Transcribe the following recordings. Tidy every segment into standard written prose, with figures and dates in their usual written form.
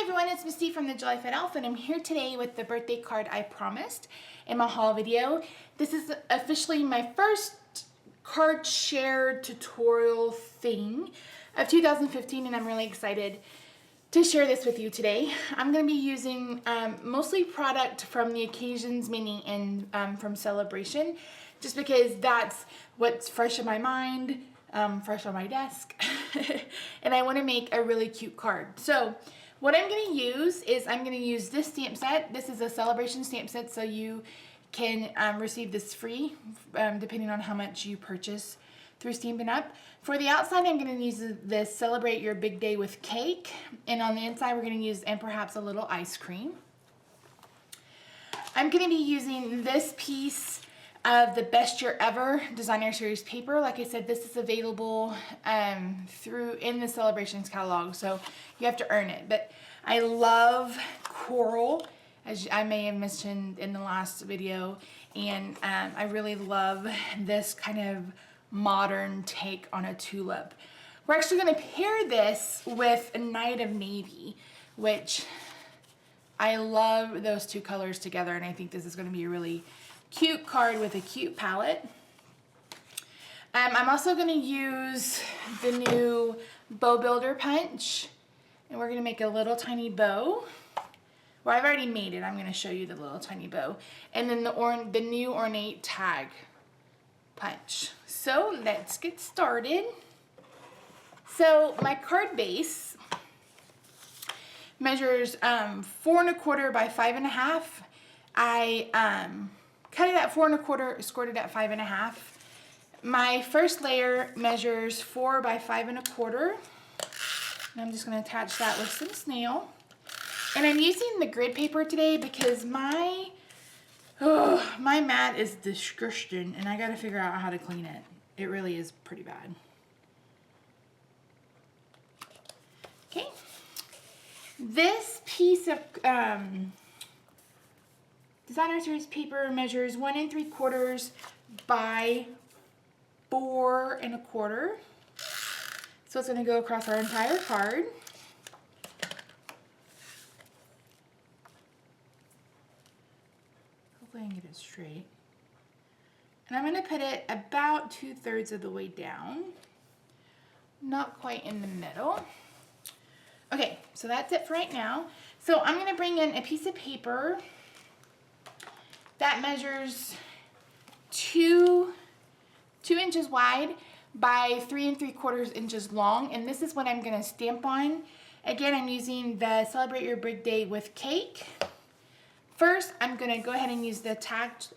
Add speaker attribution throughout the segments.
Speaker 1: everyone, it's Misty from the Jellyfied Elf, and I'm here today with the birthday card I promised in my haul video. This is officially my first card share tutorial thing of 2015, and I'm really excited to share this with you today. I'm going to be using mostly product from the Occasions Mini and from Sale-a-bration, just because that's what's fresh in my mind, fresh on my desk, and I want to make a really cute card. So what I'm going to use is I'm going to use this stamp set. This is a Sale-a-bration stamp set, so you can receive this free depending on how much you purchase through Stampin' Up. For the outside, I'm going to use this Celebrate Your Big Day with Cake, and on the inside we're going to use and perhaps a little ice cream. I'm going to be using this piece of the Best Year Ever Designer Series paper. Like I said, this is available in the Celebrations catalog, so you have to earn it. But I love coral, as I may have mentioned in the last video, and I really love this kind of modern take on a tulip. We're actually going to pair this with a Night of Navy, which I love those two colors together, and I think this is going to be a really cute card with a cute palette. I'm also going to use the new Bow Builder punch, and we're going to make a little tiny bow. Well, I've already made it. I'm going to show you the little tiny bow. And then the new ornate tag punch. So let's get started. So my card base measures 4 1/4 by 5 1/2. I cut it at 4 1/4, scored it at 5 1/2. My first layer measures 4 by 5 1/4. And I'm just going to attach that with some snail. And I'm using the grid paper today because my mat is disgusting, and I got to figure out how to clean it. It really is pretty bad. Okay. This piece of Designer Series paper measures 1 3/4 by 4 1/4. So it's going to go across our entire card. Hopefully I can get it straight. And I'm going to put it about 2/3 of the way down. Not quite in the middle. Okay, so that's it for right now. So I'm going to bring in a piece of paper that measures 2 inches wide by 3 3/4 inches long, and this is what I'm going to stamp on. Again, I'm using the Celebrate Your Big Day with Cake. First, I'm going to go ahead and use the tagged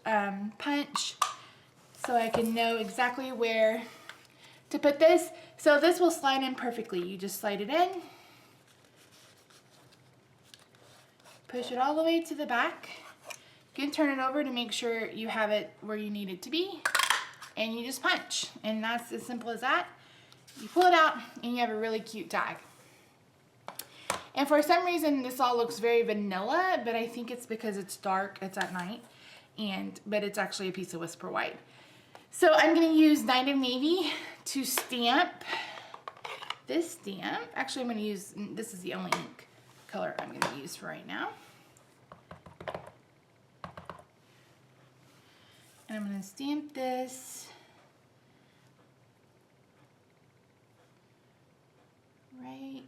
Speaker 1: punch so I can know exactly where to put this. So this will slide in perfectly. You just slide it in, push it all the way to the back. You can turn it over to make sure you have it where you need it to be, and you just punch. And that's as simple as that. You pull it out and you have a really cute tag. And for some reason this all looks very vanilla, but I think it's because it's dark, it's at night, but it's actually a piece of Whisper White. So I'm going to use Night of Navy to stamp this stamp. Actually, I'm going to use, this is the only ink color I'm going to use for right now. And I'm going to stamp this right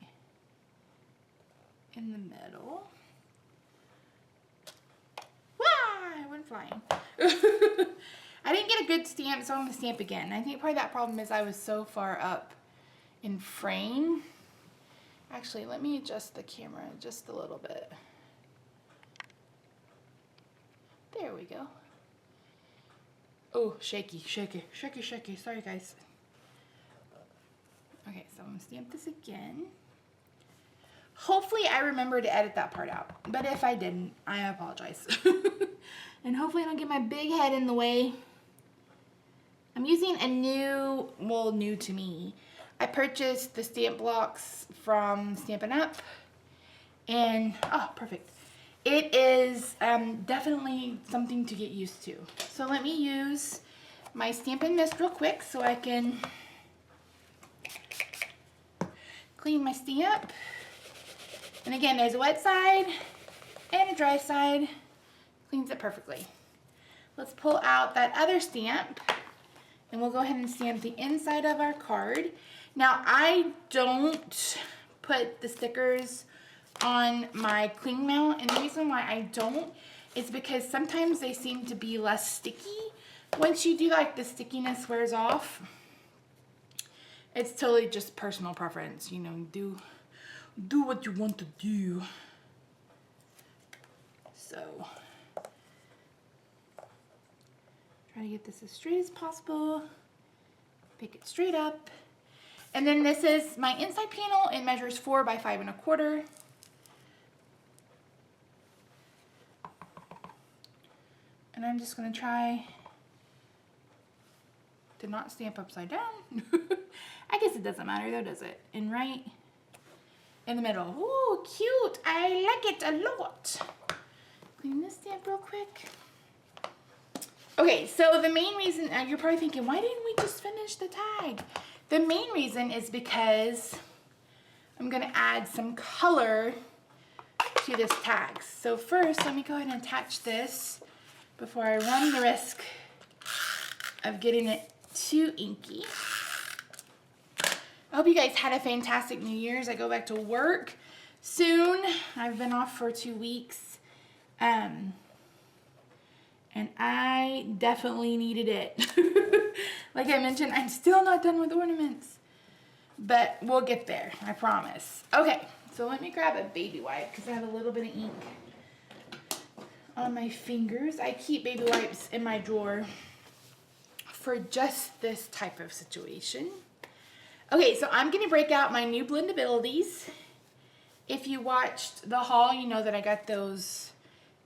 Speaker 1: in the middle. Wah! I went flying. I didn't get a good stamp, so I'm going to stamp again. I think part of that problem is I was so far up in frame. Actually, let me adjust the camera just a little bit. There we go. Oh, shaky, shaky, shaky, shaky. Sorry, guys. Okay, so I'm going to stamp this again. Hopefully I remember to edit that part out, but if I didn't, I apologize. And hopefully I don't get my big head in the way. I'm using a new to me. I purchased the stamp blocks from Stampin' Up, and oh, perfect. It is definitely something to get used to. So let me use my Stampin' Mist real quick so I can clean my stamp. And again, there's a wet side and a dry side. Cleans it perfectly. Let's pull out that other stamp and we'll go ahead and stamp the inside of our card. Now, I don't put the stickers on my cling mount, and the reason why I don't is because sometimes they seem to be less sticky. Once you do, like, the stickiness wears off. It's totally just personal preference, you know, do what you want to do. So, try to get this as straight as possible. Pick it straight up. And then this is my inside panel. It measures 4 by 5 1/4. And I'm just gonna try to not stamp upside down. I guess it doesn't matter though, does it? And right in the middle. Ooh, cute. I like it a lot. Clean this stamp real quick. Okay, so the main reason, you're probably thinking, why didn't we just finish the tag? The main reason is because I'm gonna add some color to this tag. So first, let me go ahead and attach this before I run the risk of getting it too inky. I hope you guys had a fantastic New Year's. I go back to work soon. I've been off for 2 weeks. And I definitely needed it. Like I mentioned, I'm still not done with ornaments, but we'll get there, I promise. Okay, so let me grab a baby wipe because I have a little bit of ink on my fingers. I keep baby wipes in my drawer for just this type of situation. Okay, so I'm gonna break out my new blendabilities. If you watched the haul, you know that I got those.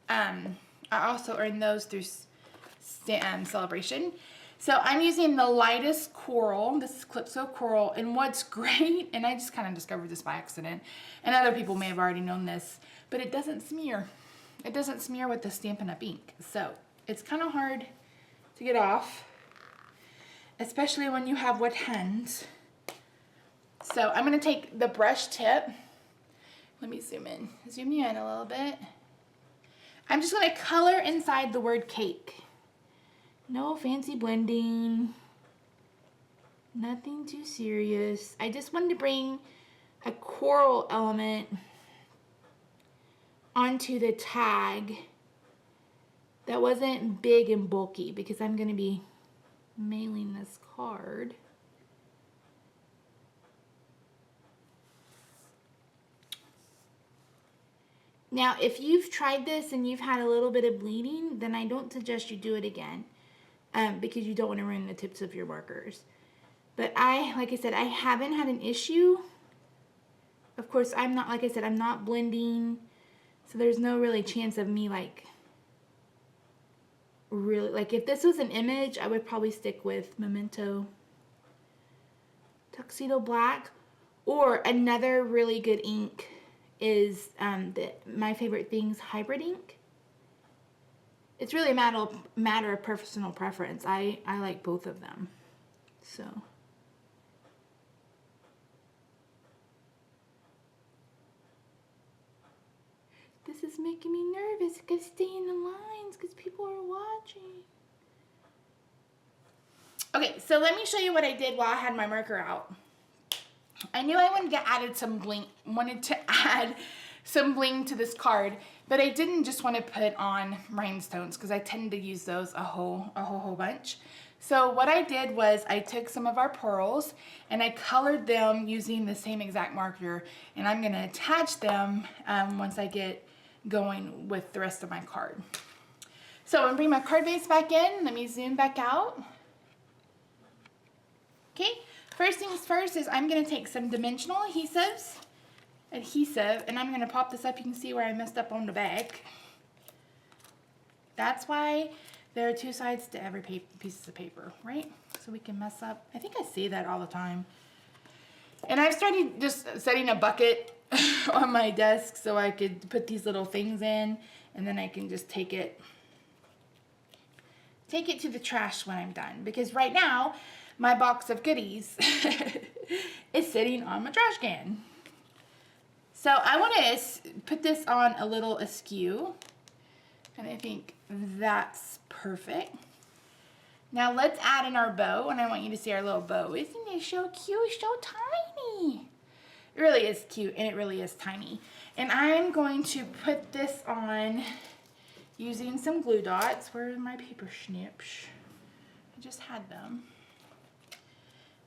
Speaker 1: I also earned those through Sale-a-bration. So I'm using the lightest coral. This is Calypso Coral. And what's great, and I just kind of discovered this by accident, and other people may have already known this, but it doesn't smear. It doesn't smear with the Stampin' Up! Ink. So it's kind of hard to get off, especially when you have wet hands. So I'm going to take the brush tip. Let me zoom in. Zoom you in a little bit. I'm just going to color inside the word cake. No fancy blending. Nothing too serious. I just wanted to bring a coral element onto the tag that wasn't big and bulky because I'm going to be mailing this card. Now, if you've tried this and you've had a little bit of bleeding, then I don't suggest you do it again because you don't want to ruin the tips of your markers. But like I said, I haven't had an issue. Of course, I'm not, like I said, I'm not blending, so there's no really chance of me really, if this was an image, I would probably stick with Memento Tuxedo Black, or another really good ink is My Favorite Things Hybrid ink. It's really a matter of personal preference. I like both of them. So this is making me nervous. I gotta stay in the lines because people are watching. Okay, so let me show you what I did while I had my marker out. I knew I wanted to add some bling to this card, but I didn't just want to put on rhinestones because I tend to use those a whole bunch. So what I did was I took some of our pearls and I colored them using the same exact marker, and I'm going to attach them once I get going with the rest of my card. So I'm going to bring my card base back in. Let me zoom back out. Okay. First things first is I'm going to take some dimensional adhesive, and I'm going to pop this up. You can see where I messed up on the back. That's why there are 2 sides to every piece of paper, right? So we can mess up. I think I say that all the time. And I've started just setting a bucket on my desk so I could put these little things in, and then I can just take it to the trash when I'm done. Because right now, my box of goodies is sitting on my trash can. So I want to put this on a little askew, and I think that's perfect. Now let's add in our bow, and I want you to see our little bow. Isn't it so cute? It's so tiny. It really is cute, and it really is tiny. And I'm going to put this on using some glue dots. Where are my paper snips? I just had them.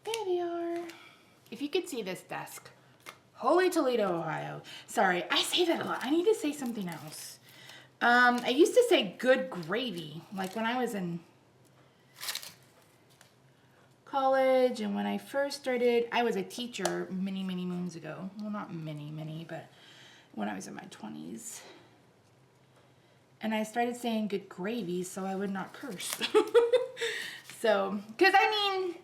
Speaker 1: There they are. If you could see this desk. Holy Toledo, Ohio. Sorry, I say that a lot. I need to say something else. I used to say good gravy, like when I was in college, and when I first started, I was a teacher many, many moons ago. Well, not many, but when I was in my 20s. And I started saying good gravy so I would not curse. So, because I mean,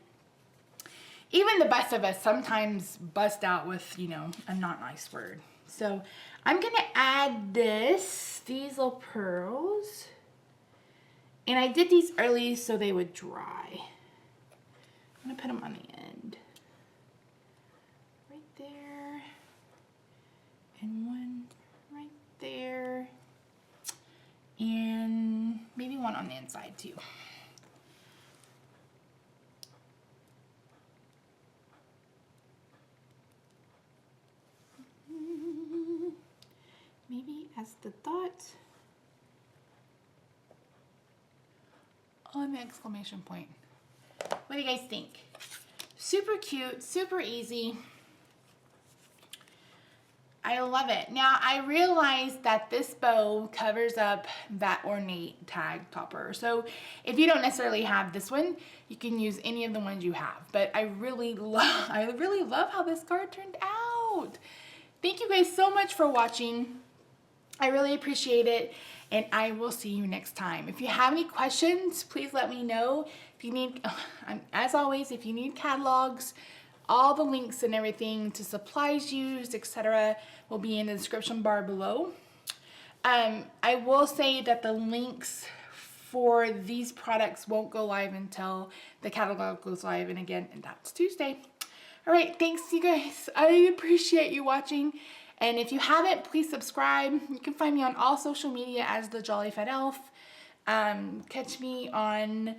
Speaker 1: even the best of us sometimes bust out with, you know, a not nice word. So I'm going to add these little pearls. And I did these early so they would dry. I'm going to put them on the end. Right there. And one right there. And maybe one on the inside too. Maybe as the dot on the exclamation point. What do you guys think? Super cute, super easy. I love it. Now I realize that this bow covers up that ornate tag topper. So if you don't necessarily have this one, you can use any of the ones you have. But I really love how this card turned out. Thank you guys so much for watching. I really appreciate it, and I will see you next time. If you have any questions, please let me know. If you need, as always, if you need catalogs, all the links and everything to supplies used, etc., will be in the description bar below. I will say that the links for these products won't go live until the catalog goes live, and again, that's Tuesday. All right, thanks you guys. I appreciate you watching. And if you haven't, please subscribe. You can find me on all social media as the Jolly Fat Elf. Catch me on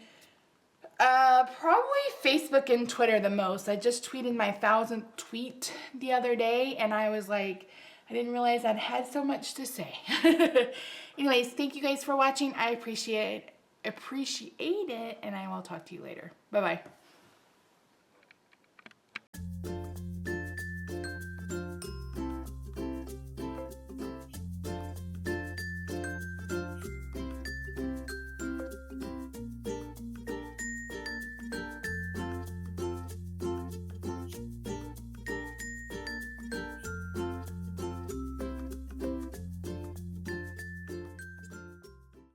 Speaker 1: probably Facebook and Twitter the most. I just tweeted my 1,000th tweet the other day, and I was like, I didn't realize I had so much to say. Anyways, thank you guys for watching. I appreciate it, and I will talk to you later. Bye-bye.